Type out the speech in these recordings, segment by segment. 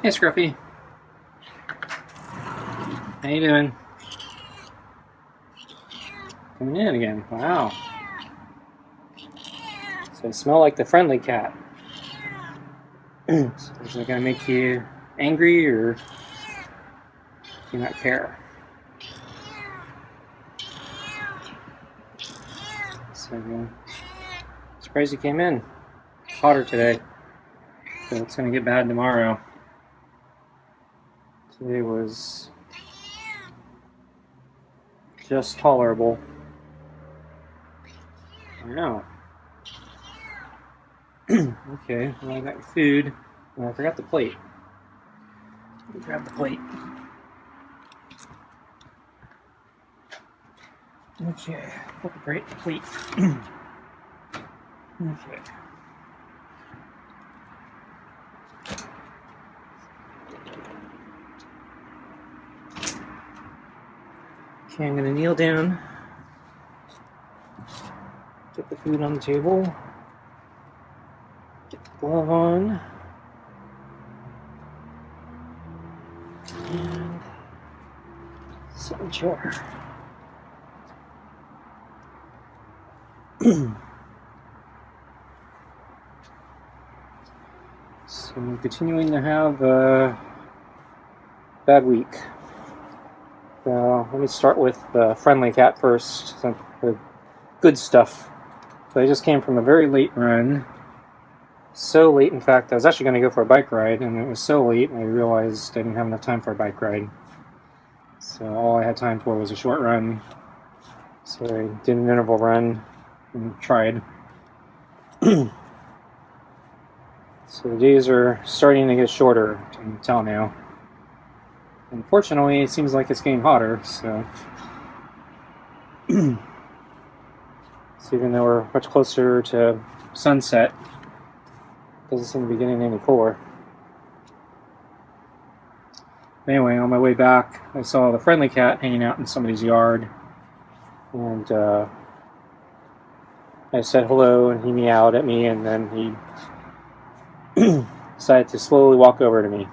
Hey, Scruffy. How you doing? Coming in again. Wow. So I smell like the friendly cat. So is it gonna make you angry, or do you not care? So surprised you came in. It's hotter today, so it's gonna get bad tomorrow. Today was just tolerable. I know. Okay, well, I got your food. Well, I forgot the plate. Let me grab the plate. Okay, put the plate. Okay. Okay, I'm gonna kneel down. Get the food on the table. Get the glove on. And sit in the chair. So we're continuing to have a bad week. Let me start with the friendly cat first. Some the good stuff. So I just came from a very late run. So late, in fact, I was actually going to go for a bike ride, and it was so late I realized I didn't have enough time for a bike ride. So all I had time for was a short run. So I did an interval run and tried. So the days are starting to get shorter, I can tell now. Unfortunately, it seems like it's getting hotter, so... So even though we're much closer to sunset, it doesn't seem to be getting any cooler. Anyway, on my way back, I saw the friendly cat hanging out in somebody's yard, and I said hello, and he meowed at me, and then he decided to slowly walk over to me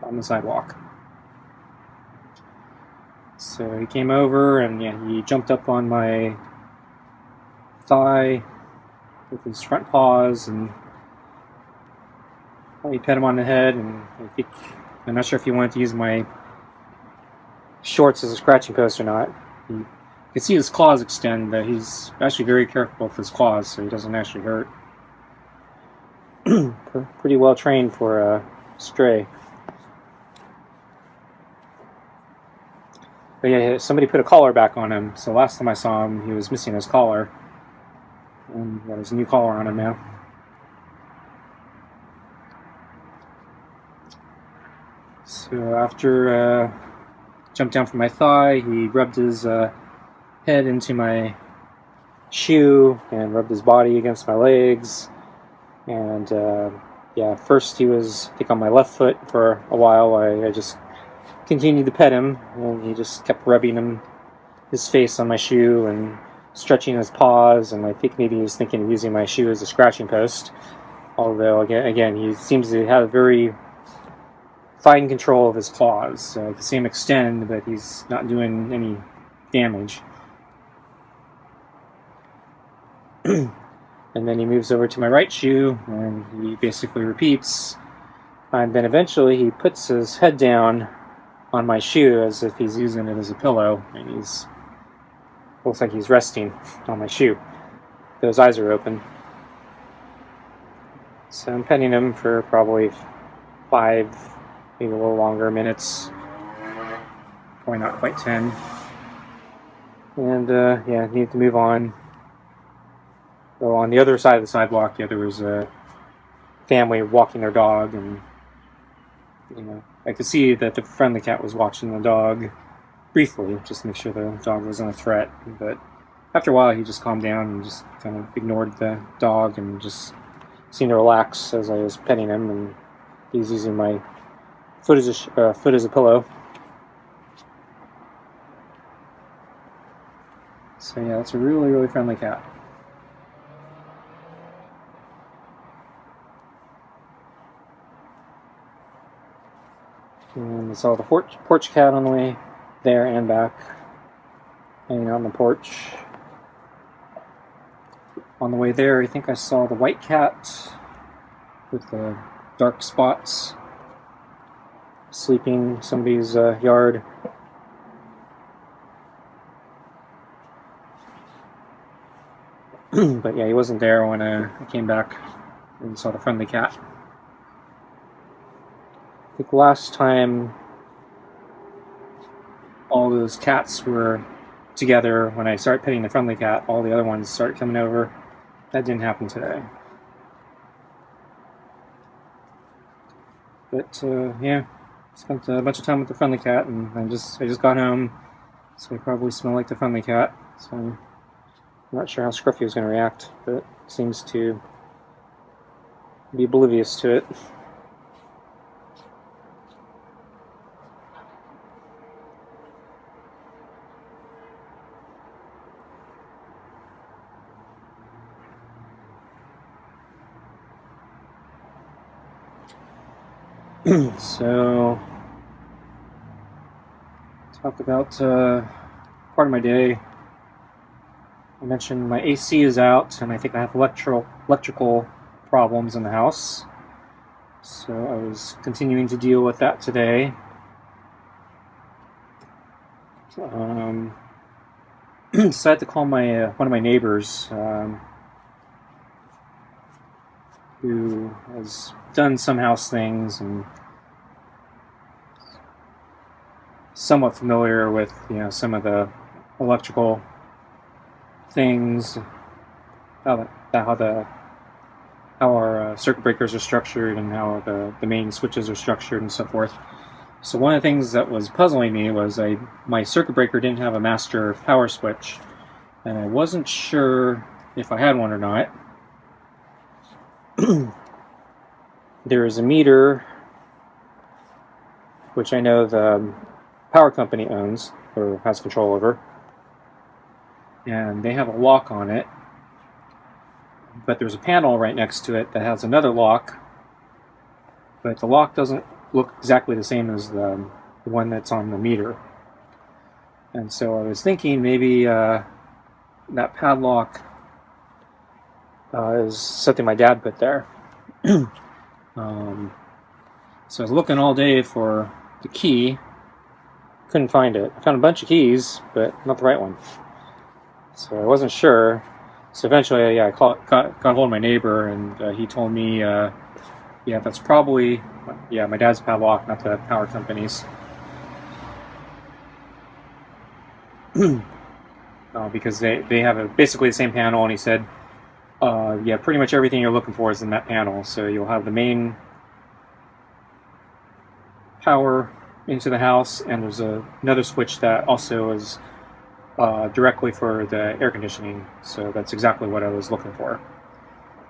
on the sidewalk. So he came over, and yeah, he jumped up on my thigh with his front paws, and he pet him on the head, and I'm not sure if he wanted to use my shorts as a scratching post or not. You can see his claws extend, but he's actually very careful with his claws, so he doesn't actually hurt. Pretty well trained for a stray. But yeah, somebody put a collar back on him, so last time I saw him, he was missing his collar. And there's a new collar on him now. So after jumped down from my thigh, he rubbed his head into my shoe and rubbed his body against my legs. And yeah, first he was, I think, on my left foot for a while. I just continued to pet him, and he just kept rubbing his face on my shoe and stretching his paws, and I think maybe he was thinking of using my shoe as a scratching post. Although, again, he seems to have very fine control of his claws. So I can see him extend, but he's not doing any damage. And then he moves over to my right shoe, and he basically repeats. And then eventually he puts his head down on my shoe as if he's using it as a pillow, and looks like he's resting on my shoe. Those eyes are open. So I'm petting him for probably 5, maybe a little longer minutes. Probably not quite 10. And yeah, need to move on. So on the other side of the sidewalk, yeah, there was a family walking their dog, and I could see that the friendly cat was watching the dog briefly, just to make sure the dog wasn't a threat. But after a while, he just calmed down and just kind of ignored the dog and just seemed to relax as I was petting him, and he's using my foot as a pillow. So yeah, it's a really, really friendly cat. And I saw the porch cat on the way there and back, hanging out on the porch. On the way there, I think I saw the white cat with the dark spots sleeping in somebody's yard. But yeah, he wasn't there when I came back and saw the friendly cat. I think last time all those cats were together, when I started petting the friendly cat, all the other ones started coming over. That didn't happen today. But yeah, spent a bunch of time with the friendly cat, and I just got home, so I probably smell like the friendly cat. So I'm not sure how Scruffy was going to react, but seems to be oblivious to it. So, talk about part of my day. I mentioned my AC is out, and I think I have electrical problems in the house. So I was continuing to deal with that today. Decided to call my one of my neighbors, who has done some house things and somewhat familiar with, some of the electrical things, how our circuit breakers are structured and how the main switches are structured and so forth. So one of the things that was puzzling me was my circuit breaker didn't have a master power switch, and I wasn't sure if I had one or not. There is a meter, which I know the power company owns or has control over, and they have a lock on it, but there's a panel right next to it that has another lock, but the lock doesn't look exactly the same as the one that's on the meter. And so I was thinking maybe that padlock is something my dad put there. So I was looking all day for the key, couldn't find it. I found a bunch of keys, but not the right one. So I wasn't sure. So eventually, I got hold of my neighbor, and he told me, that's probably, my dad's padlock, not the power company's. Because they have basically the same panel, and he said, pretty much everything you're looking for is in that panel. So you'll have the main power into the house, and there's another switch that also is directly for the air conditioning. So that's exactly what I was looking for.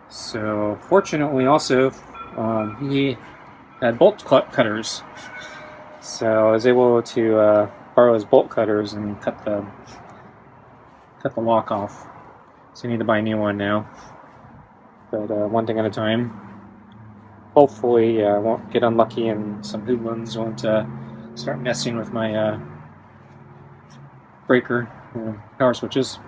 So fortunately, also he had bolt cutters, so I was able to borrow his bolt cutters and cut the lock off. So I need to buy a new one now, but one thing at a time. Hopefully I won't get unlucky and some hoodlums won't start messing with my breaker power switches.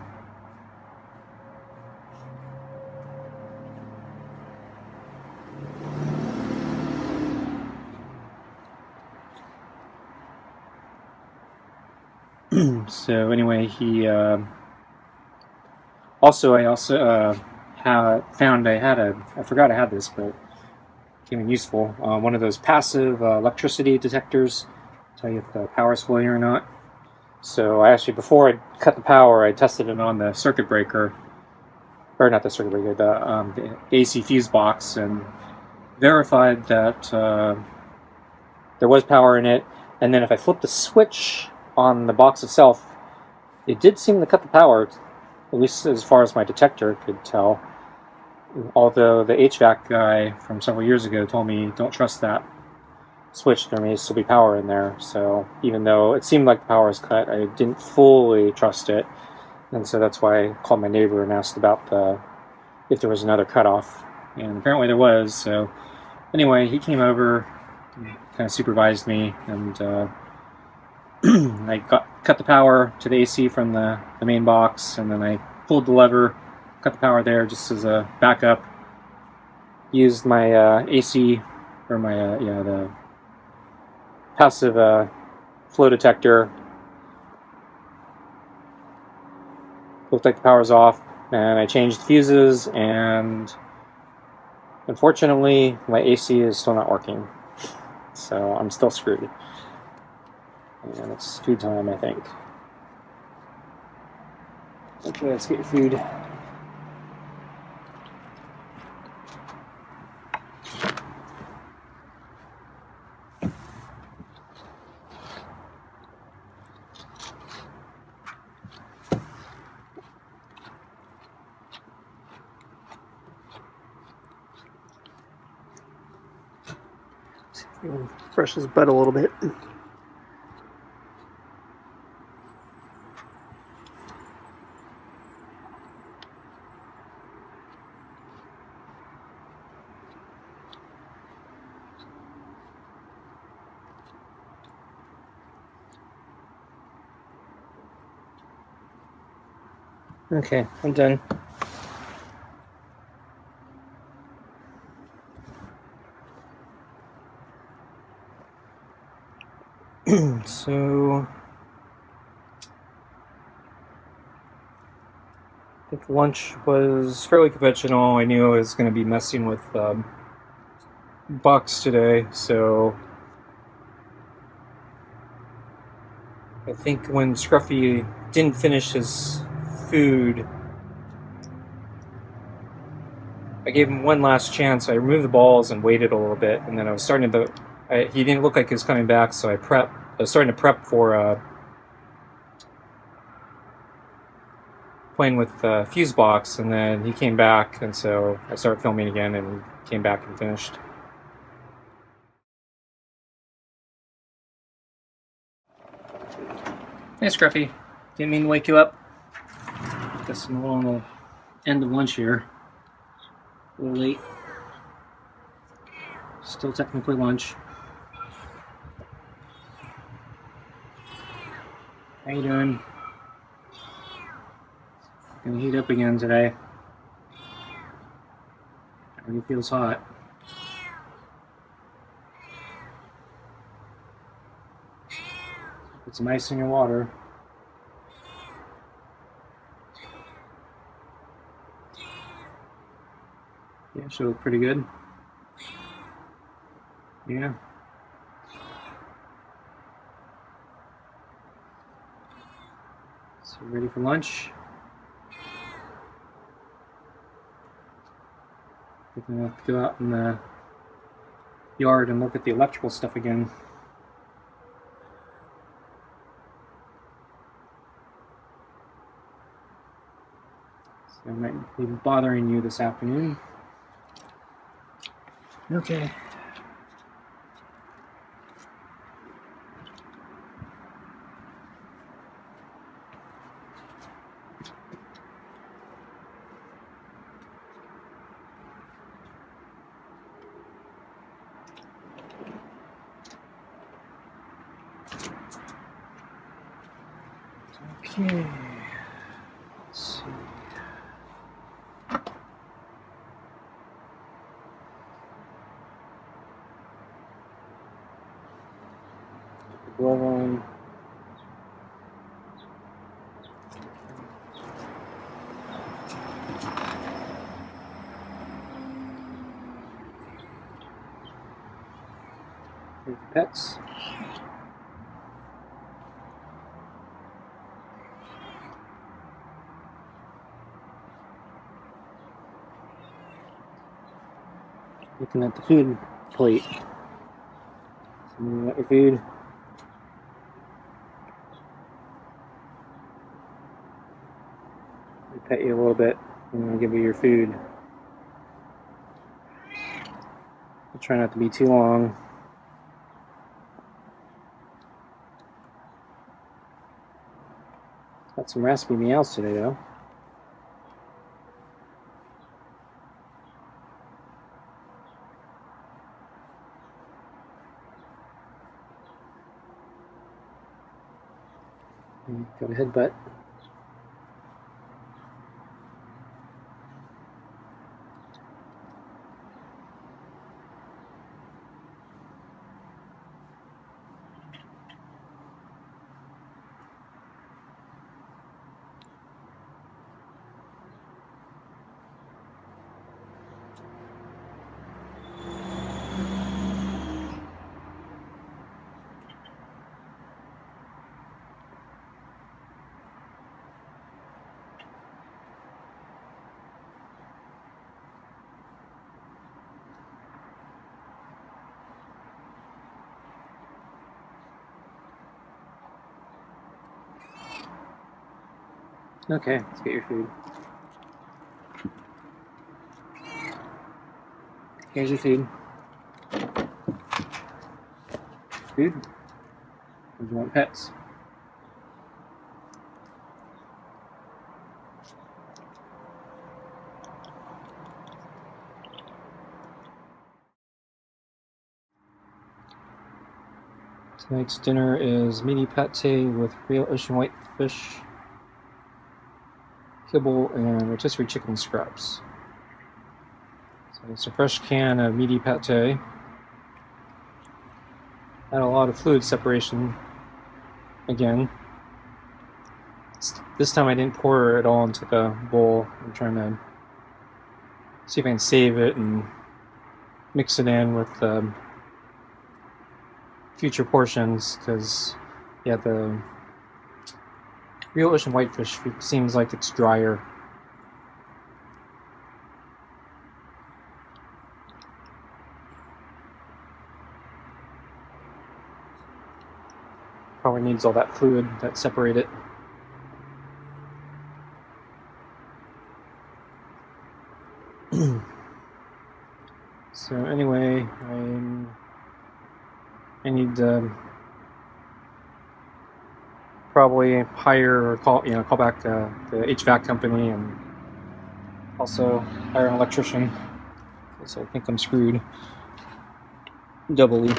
So anyway, I found I forgot I had this, but it came in useful. One of those passive electricity detectors, tell you if the power's flowing or not. So before I cut the power, I tested it on the circuit breaker, or not the circuit breaker, the AC fuse box, and verified that there was power in it. And then if I flipped the switch on the box itself, it did seem to cut the power, at least as far as my detector could tell. Although the HVAC guy from several years ago told me, don't trust that switch, there may still be power in there. So even though it seemed like the power was cut, I didn't fully trust it. And so that's why I called my neighbor and asked about if there was another cutoff. And apparently there was. So anyway, he came over, kind of supervised me, and I cut the power to the AC from the main box, and then I pulled the lever, cut the power there just as a backup. Used my AC, or my the passive flow detector. Looked like the power's off, and I changed the fuses, and unfortunately my AC is still not working, so I'm still screwed. And it's food time, I think. Okay, let's get your food. See if we can brush his butt a little bit. Okay, I'm done. So, I think lunch was fairly conventional. I knew I was going to be messing with bucks today, so I think when Scruffy didn't finish his food, I gave him one last chance. I removed the balls and waited a little bit, and then I was starting to. He didn't look like he was coming back, so I was starting to prep for playing with the fuse box, and then he came back, and so I started filming again, and he came back and finished. Hey, Scruffy. Didn't mean to wake you up. Guess I'm a little on the end of lunch here. A little late. Still technically lunch. How you doing? Gonna heat up again today. Already feels hot. Put some ice in your water. Yeah, should look pretty good. Yeah. So ready for lunch? We're gonna have to go out in the yard and look at the electrical stuff again. So I might be bothering you this afternoon. Okay. Okay. Let's see. Put the glove on. Here's the pets. Looking at the food plate. So you got your food. I'll pet you a little bit and I'll give you your food. I'll try not to be too long. Got some raspy meows today though. Got a headbutt. Okay, let's get your food. Here's your food. Food? Or do you want pets? Tonight's dinner is meaty pate with real ocean whitefish, kibble, and rotisserie chicken scraps. So it's a fresh can of meaty pate. Had a lot of fluid separation again. This time I didn't pour it all into the bowl. I'm trying to see if I can save it and mix it in with future portions, because yeah, the real ocean whitefish seems like it's drier. Probably needs all that fluid that separated it. So anyway, I need to probably hire or call back the HVAC company, and also hire an electrician, because I think I'm screwed doubly.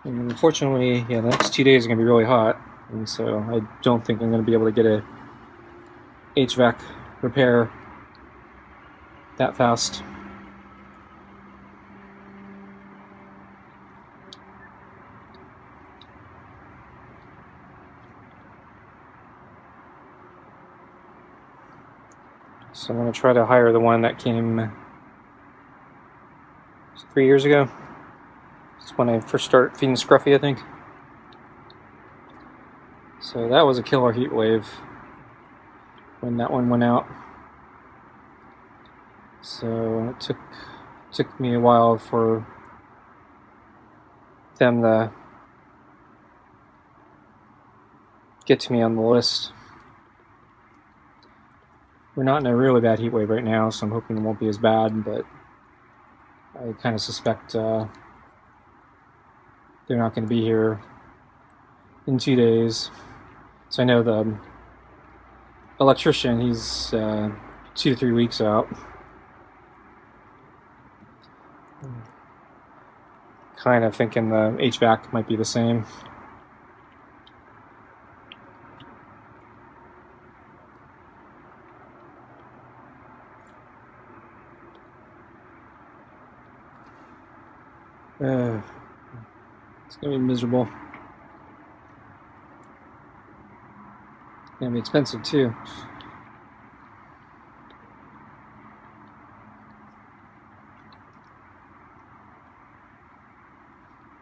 And unfortunately, yeah, the next 2 days are going to be really hot, and so I don't think I'm going to be able to get a HVAC repair that fast. So I'm going to try to hire the one that came 3 years ago. It's when I first started feeding Scruffy, I think. So that was a killer heat wave when that one went out. So it took me a while for them to get to me on the list. We're not in a really bad heat wave right now, so I'm hoping it won't be as bad, but I kind of suspect they're not going to be here in 2 days. So I know the electrician, he's 2 to 3 weeks out. Kind of thinking the HVAC might be the same. It's gonna be miserable. It's gonna be expensive too.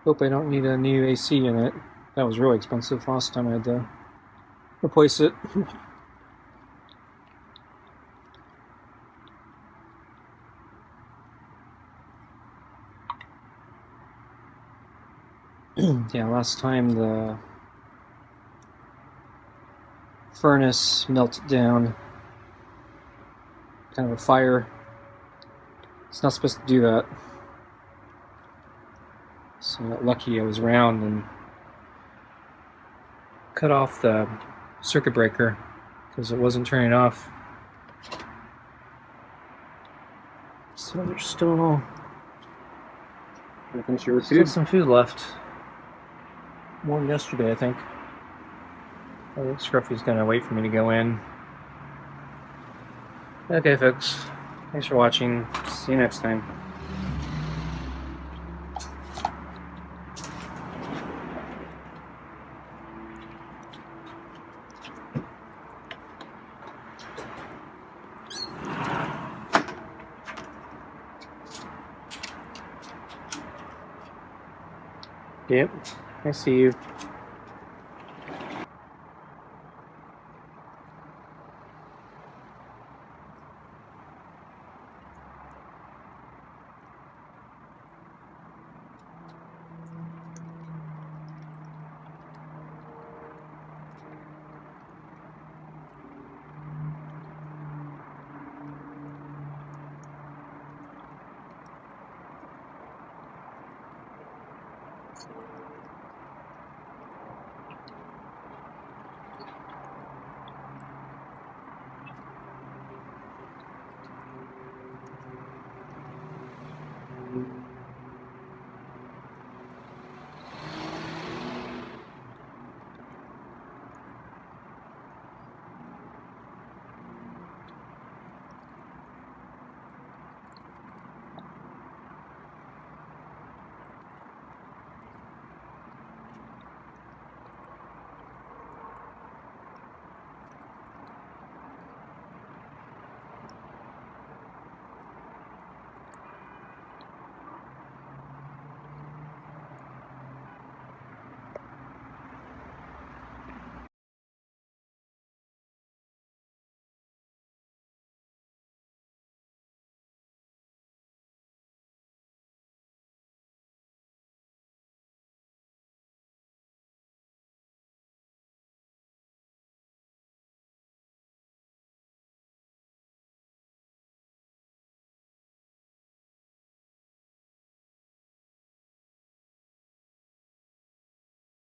Hope I don't need a new AC in it. That was really expensive last time I had to replace it. Yeah, last time the furnace melted down. Kind of a fire. It's not supposed to do that. So lucky I was around and cut off the circuit breaker because it wasn't turning off. So there's still some food left. More than yesterday, I think. I think Scruffy's gonna wait for me to go in. Okay, folks. Thanks for watching. See you next time. Yep, I see you.